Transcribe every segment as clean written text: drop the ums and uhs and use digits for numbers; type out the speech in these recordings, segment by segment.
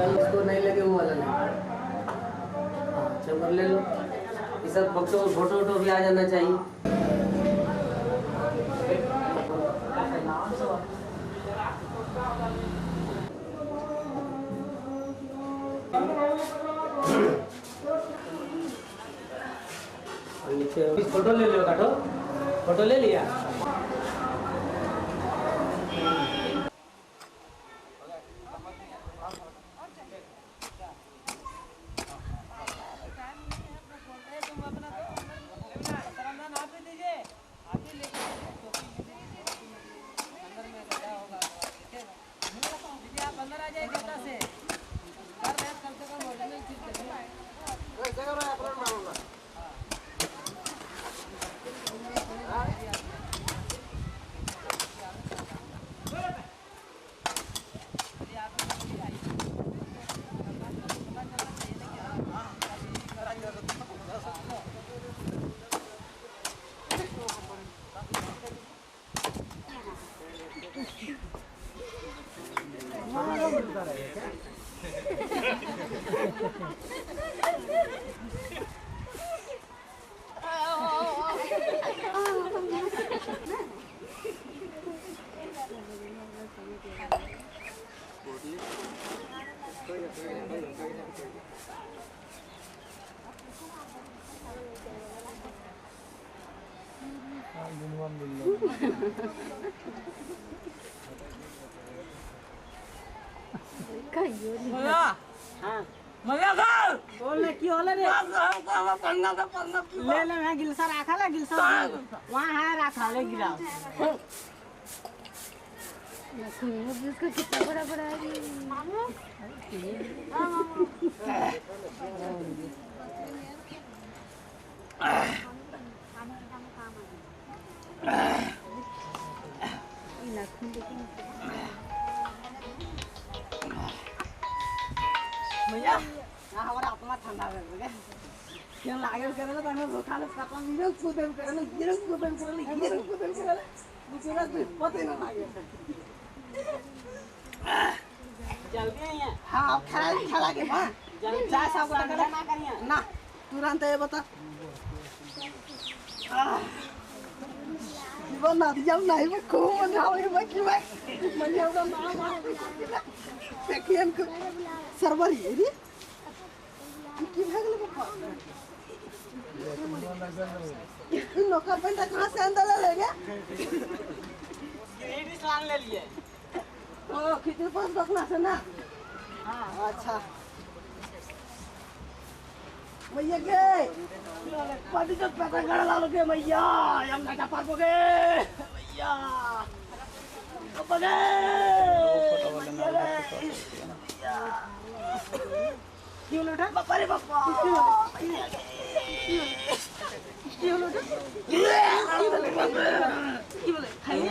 उसको नहीं लगे वो वाला नहीं। हाँ चैम्बर ले लो। ये सब फोटो फोटो भी आ जाना चाहिए। नीचे फोटो ले लो, काटो फोटो ले लिया। अंदर आ जाए से कर रहे कम से कम ओरिजिनल चीज मजा कर बोलने की होला रे ले ले मैं गिलसा रखा ला गिलसा वहां है रखा ले गिरा इसका कितना बड़ा बड़ा है मामू। हां मामू भैया हमारा आत्मा ठंडा कर दे क्या लागे करे तो हमें रोका ले सापा गिरन कुदन करे ना गिरन कुदन करे दूसरा तो पता ना लागे जल्दी है हां अब खेला के हां जल्दी जा सब करे ना करिए ना तुरंत ये बता जीवन ना दिया नहीं मैं को मन आवे मैं कि मैं होगा ना सेकंड को सर्वर ये रे की भागले बापा इन नौकर बंदा कहां से अंदर ले गया ये स्लान ले लिए ओ कितने पास रखना से ना हां अच्छा मैया के पार्टी तो पैसा गड़ा ला लोगे मैया हम ना पार पोगे मैया बगे क्यों लौटा बापा रे बापा क्यों लौटा क्यों बोले खाइए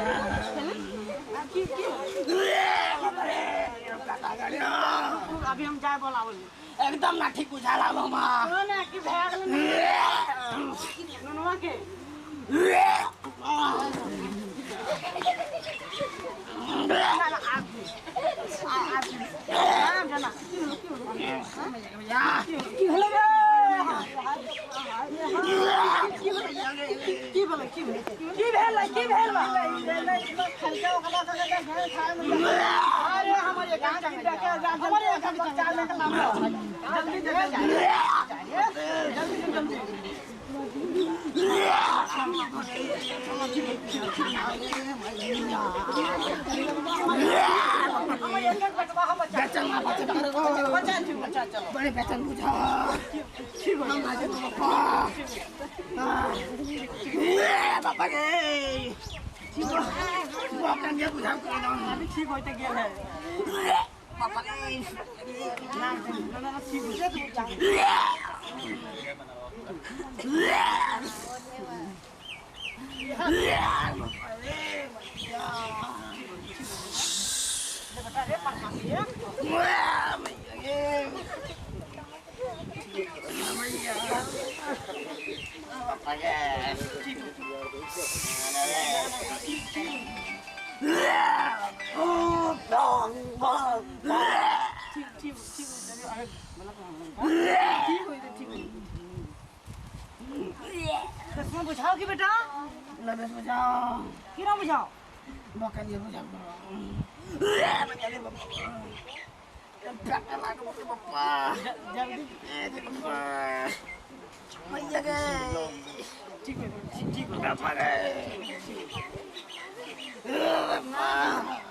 अभी हम जाए बोला बोले एकदम ना ठीक बुझा ला मामा ना की भाग ननवा के बड़े बेचन बुझा बाबा के ठीक होते गेल है बाबा के ना ठीक हो ठीक हुई तो ठीक हुई। इसमें बुझाओ कि बेटा लबेस बजाओ क्यों बुझाओ बकरिया बजाओ बजा ले बाबा पक्का लागो बाबा जल्दी बाबा भैया गए ठीक है ठीक है बाबा गए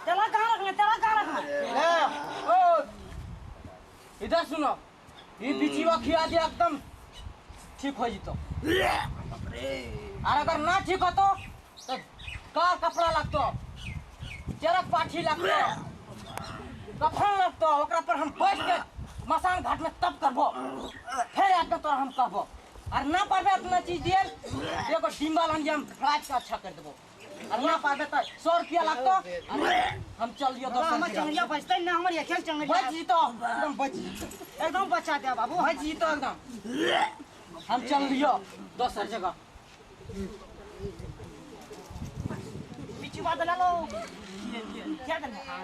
तेला कहाँ रखना ओ इधर सुनो ये बिचीवा खिया दे एकदम ठीक हो जितो और अगर ना ठीक हो तो का कपड़ा लगतो चरक पाठी लगतो कफन लगतो ओकरा पर हम बैठ के मसान घाट में तब करबो फिर आके तो हम कहबो और ना पाबे अपना चीज दिए एगो डिम्बल हम फ्राई का अच्छा कर देबो और ना पाबे तो 100 रुपया लगतो हम चल दियो तो हमारे चंगड़िया बचते ना हमारे अकेले चंगड़िया बच जीतो एकदम बच एकदम बचा दे बाबू बच जीतो एकदम हम चल दियो दोसर जगह पीछे बात ला लो क्या करना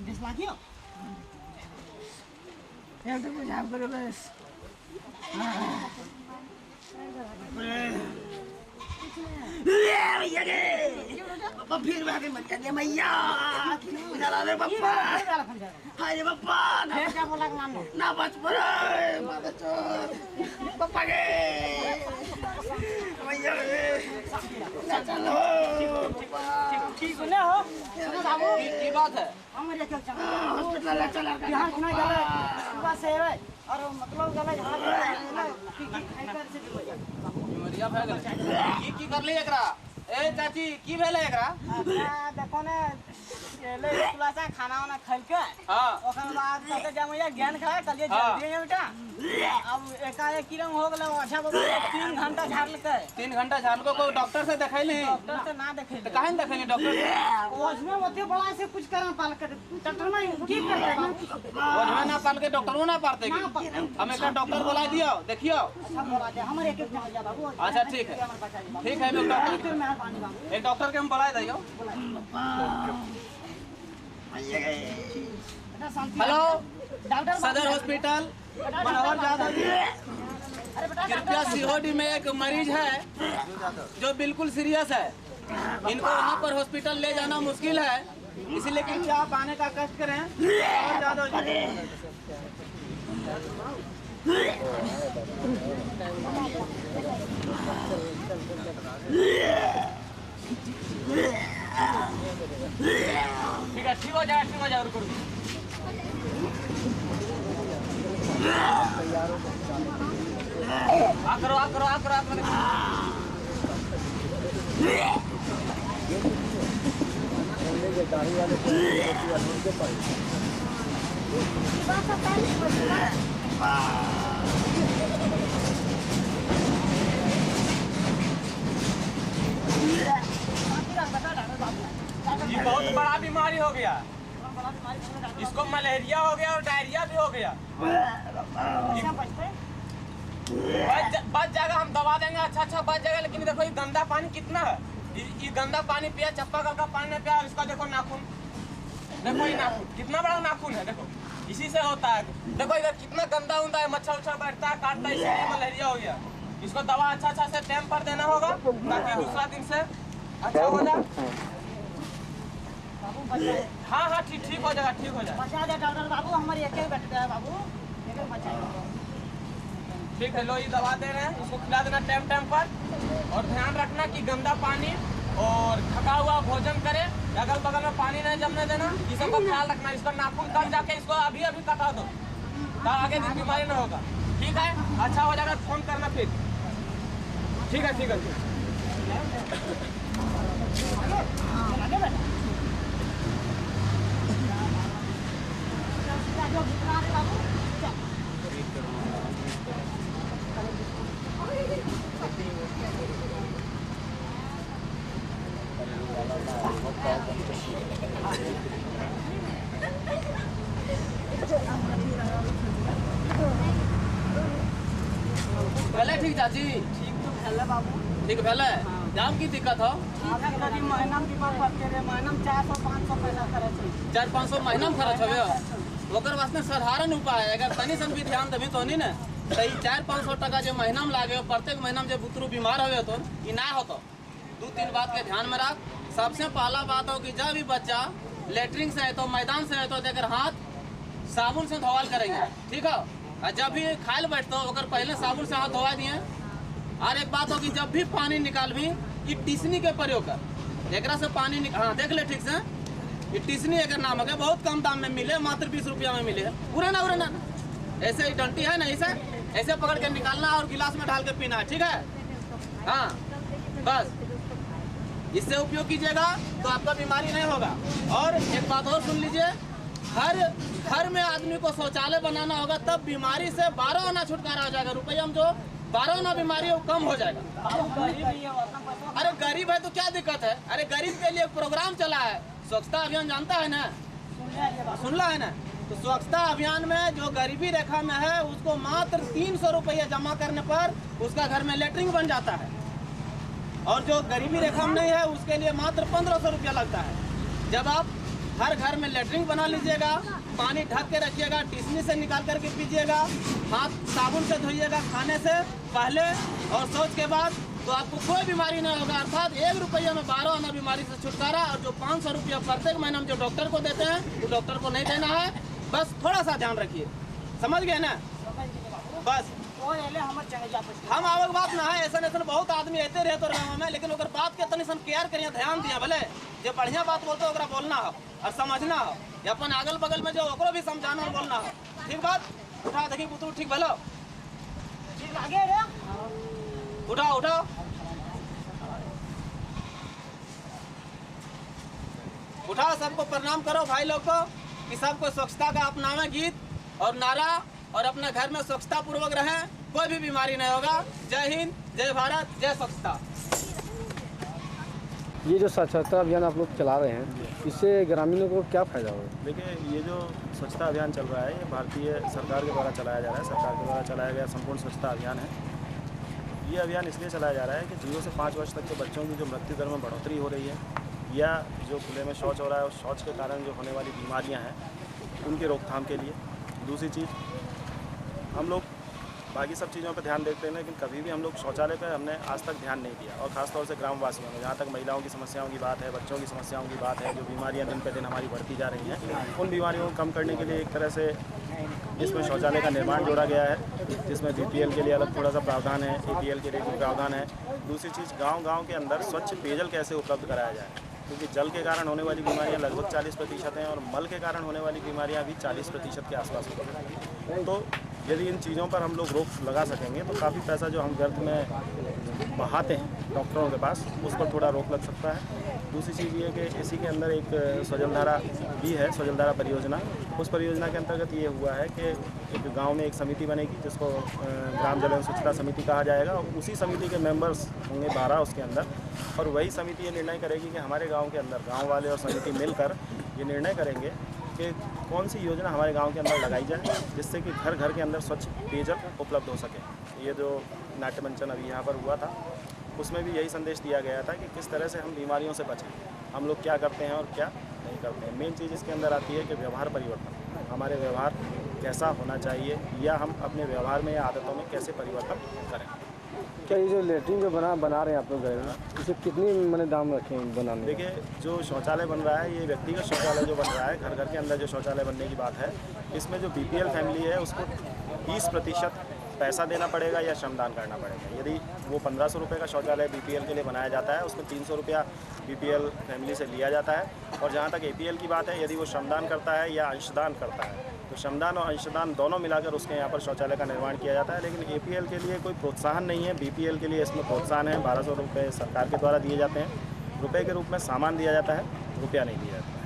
दिस लागियो एक तो बजाओ करो बस भैया गए पापा फिर भागे मत कर मैया बजा रे पापा हाय पापा क्या बोला नाम ना बच पड़े पापा गए भैया चलो ठीक सुने हो सुनो बाबू की बात है हमारे अकेले चंगड़िया हॉस्पिटल चला बिहार सुना गले सुबह से है और मतलब गले झाड़ की खाइकर से मरिया भाग की कर ले एकरा ए चाची की भेले एकरा देखो ने ले खुलासा खाना वाना खा के हां ओकर बाद कहते जमैया ज्ञान खाए कलिए जल्दी है बेटा अब एकाएक किरण हो गेल अच्छा बाबू 3 घंटा झाड़ लेते 3 घंटा झानको को डॉक्टर से दिखाइली डॉक्टर से ना देखे तो काहे न दिखाइली डॉक्टर से उसमें मते बड़ा से कुछ करना पाल कर डॉक्टर में ठीक कर देगा ओझा ना पाल के डॉक्टर ना पारते ना की हम एक डॉक्टर बुला दियो देखियो सब बोला दे हमारे एक एक जा बाबू अच्छा ठीक है ठीक है मैं डॉक्टर मेहरबानी बाबू एक डॉक्टर के हम बुला दियो बेटा शांति हेलो डॉक्टर सदर हॉस्पिटल मनोहर यादव जी अरे बेटा कृपया सीओडी में एक मरीज है जो बिल्कुल सीरियस है इनको वहाँ पर हॉस्पिटल ले जाना मुश्किल है इसलिए कि आप आने का कष्ट करें और यादव जी ठीक है ठीक हो जाएगा रुको आ करो ये बहुत बड़ा बीमारी हो गया इसको मलेरिया हो गया और डायरिया भी हो गया बच जाएगा हम दवा देंगे अच्छा बच जाएगा लेकिन देखो ये गंदा पानी कितना है ये गंदा पानी पिया चापाकल का पानी नहीं पिया इसका देखो नाखून देखो ये नाखून कितना बड़ा नाखून है देखो इसी से होता है देखो इधर कितना गंदा उंदा है मच्छर उच्छर बैठता है काटता है इसलिए मलेरिया हो गया इसको दवा अच्छा से टाइम पर देना होगा ताकि दूसरा दिन से अच्छा हो जाए हाँ ठीक हो जाएगा बचा दे डॉक्टर बाबू हमारे एक एक बैठ गया बाबू एक एक बचा ठीक है लो ये दवा दे रहे हैं इसको खिला देना टाइम पर और ध्यान रखना कि गंदा पानी और थका हुआ भोजन करे अगल बगल में पानी नहीं जमने देना ये सब का ख्याल रखना इसका नाखून कट जाके इसको अभी कटा दो तो आगे दिन बीमारी न होगा ठीक है अच्छा हो जाएगा फोन करना फिर ठीक है पहले ठीक चाची ठीक तो भेले बाबू ठीक पहले हाँ जाम की दिक्कत हो कभी महीना की बात करते रहे महीना 400-500 पैसा करे छै 400-500 महीना में खर्च होवे ओकर वास्ते साधारण उपाय है अगर तनी सन भी ध्यान देबी तो नहीं ना तो 400-500 टका जो महीना में लागे प्रत्येक महीना में जो बुतरू बीमार होवे तो ई ना होतो 2-3 बात के ध्यान में रख। सबसे पहला बात हो कि जब भी बच्चा लेटरिन से है तो मैदान से है तो देकर हाथ साबुन से धोवाल करेंगे ठीक है और जब भी खाए बैठते हो अगर पहले साबुन से हाथ धोवा दिए। और एक बात हो कि जब भी पानी निकाल भी ये टिसनी के प्रयोग कर एक से पानी हाँ देख ले ठीक से ये टिसनी एक नाम है बहुत कम दाम में मिले मात्र 20 रुपया में मिले पूरा ना ऐसे ही डंटी है ना ऐसे पकड़ के निकालना और गिलास में डाल के पीना है ठीक है हाँ बस इससे उपयोग कीजिएगा तो आपका बीमारी नहीं होगा। और एक बात और सुन लीजिए हर घर में आदमी को शौचालय बनाना होगा तब बीमारी से 12 आना छुटकारा हो जाएगा। रुपया में जो 12 आना बीमारी है वो कम हो जाएगा। अरे गरीब है तो क्या दिक्कत है अरे गरीब के लिए प्रोग्राम चला है स्वच्छता अभियान जानता है ना सुनला है ना तो स्वच्छता अभियान में जो गरीबी रेखा में है उसको मात्र 300 रुपया जमा करने पर उसका घर में लेटरिन बन जाता है और जो गरीबी रेखा में नहीं है उसके लिए मात्र 1500 रुपया लगता है। जब आप हर घर में लेटरिन बना लीजिएगा पानी ढक के रखिएगा टिसनी से निकाल करके पीजिएगा हाथ साबुन से धोइएगा खाने से पहले और शौच के बाद तो आपको कोई बीमारी नहीं होगा। अर्थात 1 रुपये में 12 आना बीमारी से छुटकारा। और जो 500 रुपया प्रत्येक महीने में जो डॉक्टर को देते हैं वो डॉक्टर को नहीं देना है बस थोड़ा सा ध्यान रखिए समझ गए ना बस हम आवक बात ना है ऐसा बहुत आदमी ऐसे रहे तो रहे में लेकिन अगर बात के तनी सन केयर करिए ध्यान दिया भले जो बढ़िया बात बोलते ओकरा बोलना हो और समझना हो या अपन अगल बगल में जो ओकरो भी समझाना और बोलना हो ठीक बात उठा देखी पुतू ठीक भलो ठीक लागे रे उठाओ उठाओ उठाओ सबको प्रणाम करो भाई लोग को कि सबको स्वच्छता का अपनावे गीत और नारा और अपने घर में स्वच्छता पूर्वक रहें कोई भी बीमारी नहीं होगा। जय हिंद जय भारत जय स्वच्छता। ये जो स्वच्छता अभियान आप लोग चला रहे हैं इससे ग्रामीणों को क्या फायदा होगा? देखिए ये जो स्वच्छता अभियान चल रहा है ये भारतीय सरकार के द्वारा चलाया जा रहा है। सरकार के द्वारा चलाया गया संपूर्ण स्वच्छता अभियान है। ये अभियान इसलिए चलाया जा रहा है कि 0 से 5 वर्ष तक के बच्चों की जो मृत्यु दर में बढ़ोतरी हो रही है या जो खुले में शौच हो रहा है और शौच के कारण जो होने वाली बीमारियां हैं उनकी रोकथाम के लिए। दूसरी चीज़ हम लोग बाकी सब चीज़ों पर ध्यान देते हैं लेकिन कभी भी हम लोग शौचालय पर हमने आज तक ध्यान नहीं दिया। और ख़ासतौर से ग्रामवासियों में जहाँ तक महिलाओं की समस्याओं की बात है बच्चों की समस्याओं की बात है जो बीमारियाँ दिन पे दिन हमारी बढ़ती जा रही हैं उन बीमारियों को कम करने के लिए एक तरह से इसमें शौचालय का निर्माण जोड़ा गया है जिसमें BPL के लिए अलग थोड़ा सा प्रावधान है APL के लिए भी प्रावधान है। दूसरी चीज़ गाँव के अंदर स्वच्छ पेयजल कैसे उपलब्ध कराया जाए क्योंकि जल के कारण होने वाली बीमारियां लगभग 40% हैं और मल के कारण होने वाली बीमारियां भी 40% के आसपास होती हैं। तो यदि इन चीज़ों पर हम लोग रोक लगा सकेंगे तो काफ़ी पैसा जो हम व्यर्थ में बहाते हैं डॉक्टरों के पास उस पर थोड़ा रोक लग सकता है। दूसरी चीज़ ये कि इसी के अंदर एक स्वजलधारा भी है स्वजलधारा परियोजना। उस परियोजना के अंतर्गत ये हुआ है कि एक गांव में एक समिति बनेगी जिसको ग्राम जल एवं स्वच्छता समिति कहा जाएगा और उसी समिति के मेंबर्स होंगे 12 उसके अंदर और वही समिति ये निर्णय करेगी कि हमारे गांव के अंदर गांव वाले और समिति मिलकर ये निर्णय करेंगे कि कौन सी योजना हमारे गांव के अंदर लगाई जाए जिससे कि घर घर के अंदर स्वच्छ पेयजल उपलब्ध हो सके। ये जो नाट्य मंचन अभी यहाँ पर हुआ था उसमें भी यही संदेश दिया गया था कि किस तरह से हम बीमारियों से बचें, हम लोग क्या करते हैं और क्या नहीं करते हैं। मेन चीज़ इसके अंदर आती है कि व्यवहार परिवर्तन, हमारे व्यवहार कैसा होना चाहिए या हम अपने व्यवहार में या आदतों में कैसे परिवर्तन करें। क्या ये जो लेटरिन जो बना रहे हैं आप लोग घर में इसे कितनी मैंने दाम रखे हैं बनाने? देखिए जो शौचालय बन रहा है ये व्यक्तिगत शौचालय जो बन रहा है घर घर के अंदर जो शौचालय बनने की बात है इसमें जो BPL फैमिली है उसको 20% पैसा देना पड़ेगा या श्रमदान करना पड़ेगा। यदि वो 1500 रुपये का शौचालय BPL के लिए बनाया जाता है उसमें 300 रुपया BPL फैमिली से लिया जाता है। और जहाँ तक APL की बात है यदि वो श्रमदान करता है या अंशदान करता है तो श्रमदान और अंशदान दोनों मिलाकर उसके यहाँ पर शौचालय का निर्माण किया जाता है। लेकिन APL के लिए कोई प्रोत्साहन नहीं है, BPL के लिए इसमें प्रोत्साहन है। 1200 रुपये सरकार के द्वारा दिए जाते हैं, रुपये के रूप में सामान दिया जाता है, रुपया नहीं दिया जाता है।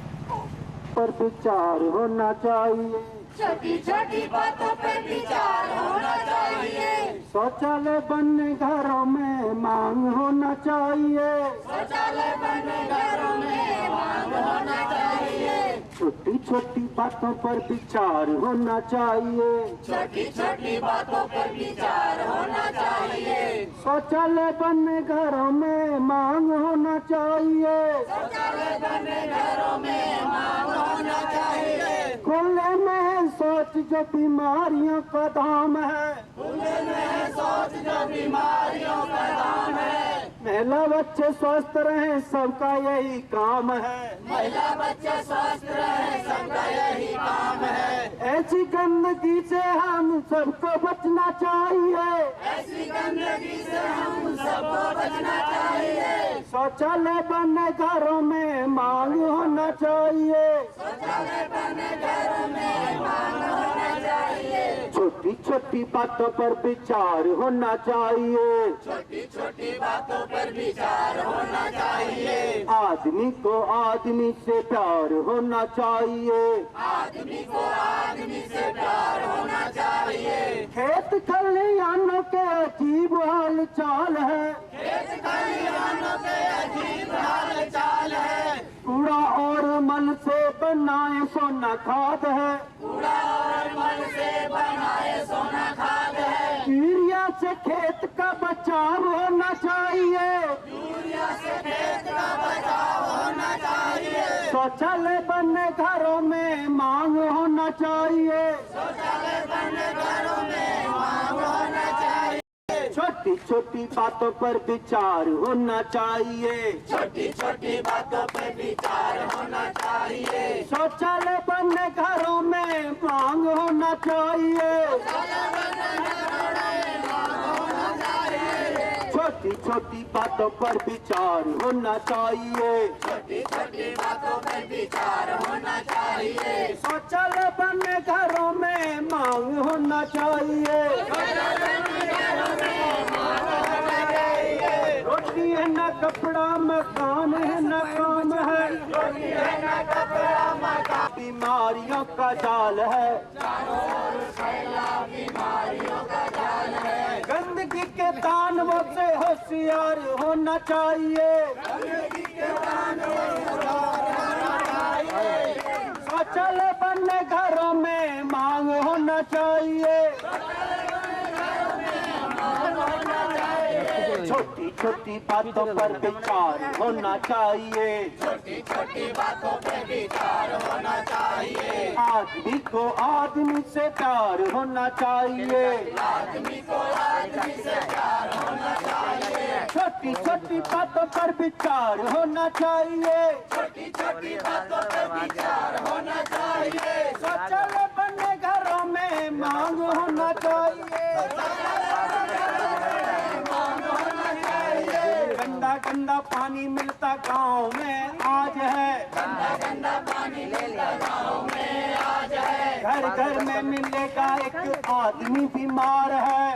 पर विचार होना चाहिए, छोटी छोटी बातों पे विचार होना चाहिए। शौचालय बनने घरों में मांग होना चाहिए, शौचालय बनने घरों में मांग होना चाहिए। छोटी छोटी बातों पर विचार होना चाहिए, छोटी छोटी बातों पर विचार होना चाहिए। शौचालय बनने घरों में मांग होना चाहिए, शौचालय बनने घरों में मांग होना चाहिए। खुले में है शौच जो बीमारियों का धाम है, खुले में है शौच जो बीमारियों का दाम है। महिला बच्चे स्वस्थ रहें सबका यही काम है, महिला बच्चे स्वस्थ रहे सबका यही काम है। ऐसी गंदगी से हम सबको बचना चाहिए, ऐसी गंदगी से हम सबको बचना चाहिए। शौचालय बनने घरों में मांग होना चाहिए, शौचालय बनने घरों में मांग होना चाहिए। छोटी छोटी बातों पर विचार होना चाहिए, छोटी छोटी बातों पर विचार होना चाहिए। आदमी को आदमी से प्यार होना चाहिए, आदमी को आदमी से प्यार होना चाहिए। खेत खलिहानों के अजीब हाल चाल है, खेत खलिहानों के अजीब हाल चाल है। कूड़ा और मल से बनाए सोना खाद है, कूड़ा और मल से बनाए सोना खाद है। यूरिया से खेत का बचाव होना चाहिए, यूरिया से खेत का बचाव होना चाहिए। शौचालय बनने घरों में मांग होना चाहिए, शौचालय बनने घरों में मांग होना चाहिए। छोटी छोटी बातों पर विचार होना चाहिए, छोटी छोटी बातों पर विचार होना चाहिए। शौचालय बनने घरों में मांग होना चाहिए, छोटी छोटी बातों पर विचार होना चाहिए, छोटी छोटी बातों पर विचार होना चाहिए। शौचालय बनने घरों में मांग होना चाहिए, रोटी है न कपड़ा मकान है न काम है, बीमारियों का जाल है, गंदगी के तांडवों से होशियार होना चाहिए, शौचालय बनने घरों में मांग होना चाहिए, छोटी छोटी बातों पर विचार होना चाहिए, छोटी छोटी बातों पर विचार होना चाहिए। आदमी को आदमी से प्यार होना चाहिए, आदमी को आदमी से प्यार होना चाहिए। छोटी छोटी बातों पर विचार होना चाहिए, छोटी छोटी बातों पर विचार होना चाहिए। शौचालय बनने घरों में मांग होना चाहिए, गंदा गंदा पानी मिलता गांव में आज है, गंदा गंदा पानी मिलता गाँव में आज है। घर घर में मिलेगा एक आदमी बीमार है,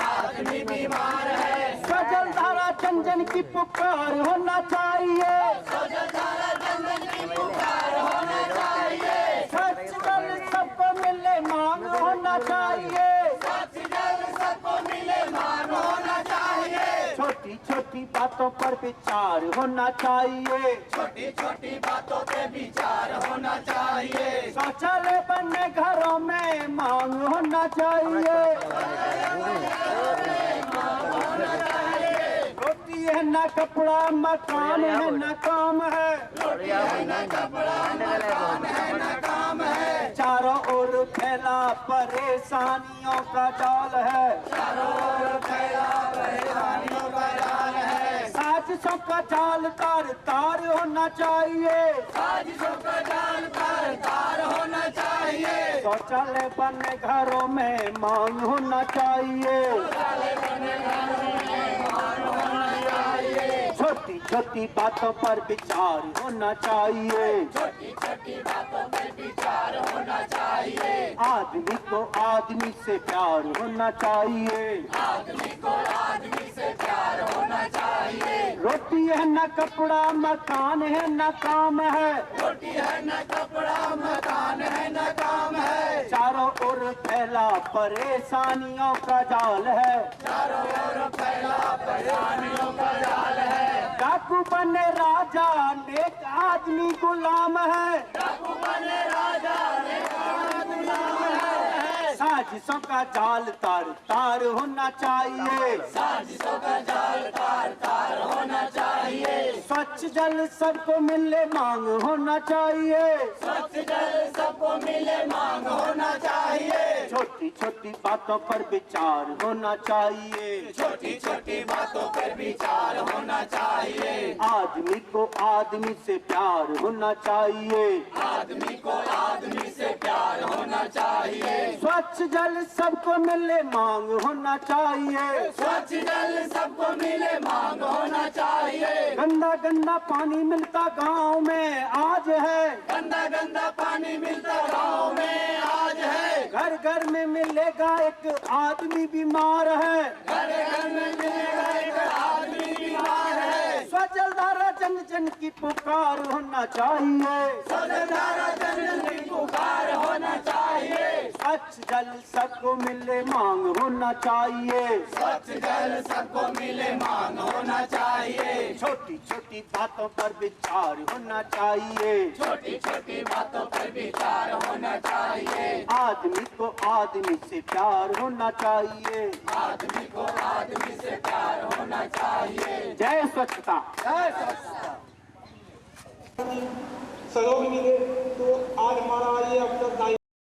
आदमी बीमार है। सजल धारा चंदन की पुकार होना चाहिए, धारा चंदन की पुकार होना चाहिए। सच जल सबको मिले मांग होना चाहिए, सच जल सबको मिले मान होना चाहिए। छोटी छोटी बातों पर विचार होना चाहिए, छोटी छोटी बातों पे विचार होना चाहिए। शौचालय बनने घरों में मांग होना चाहिए, रोटी है न कपड़ा मकान है न काम है, चारों ओर फैला परेशानियों का जाल है, साजिशों का जाल तार तार होना चाहिए, साजिशों का जाल तार तार होना चाहिए। शौचालय बनने घरों में मांग होना चाहिए, छोटी छोटी बातों पर विचार होना चाहिए, छोटी छोटी बातों पर विचार होना चाहिए। आदमी को आदमी से प्यार होना चाहिए, आदमी को आदमी से प्यार होना चाहिए। रोटी है न कपड़ा मकान है न काम है, रोटी है न कपड़ा मकान है न काम है। चारों ओर फैला परेशानियों का जाल है, चारों ओर फैला परेशानियों का जाल है। डाकू बने राजा नेक आदमी गुलाम है, साजिशों का जाल तार तार होना चाहिए, स्वच्छ जल सबको मिले मांग होना चाहिए, छोटी छोटी बातों पर विचार होना चाहिए, आदमी को आदमी से प्यार होना चाहिए, स्वच्छ जल सबको मिले मांग होना चाहिए, गंदा गंदा पानी मिलता गांव में आज है, घर घर में मिलेगा एक आदमी बीमार है, स्वच्छ धारा जन जन की पुकार होना चाहिए, स्वच्छ जल सबको मिले मांग होना चाहिए, छोटी छोटी बातों पर विचार होना चाहिए, आदमी को आदमी से प्यार होना चाहिए, जय स्वच्छता। सहयोग मिले तो आज हमारा ये अवसर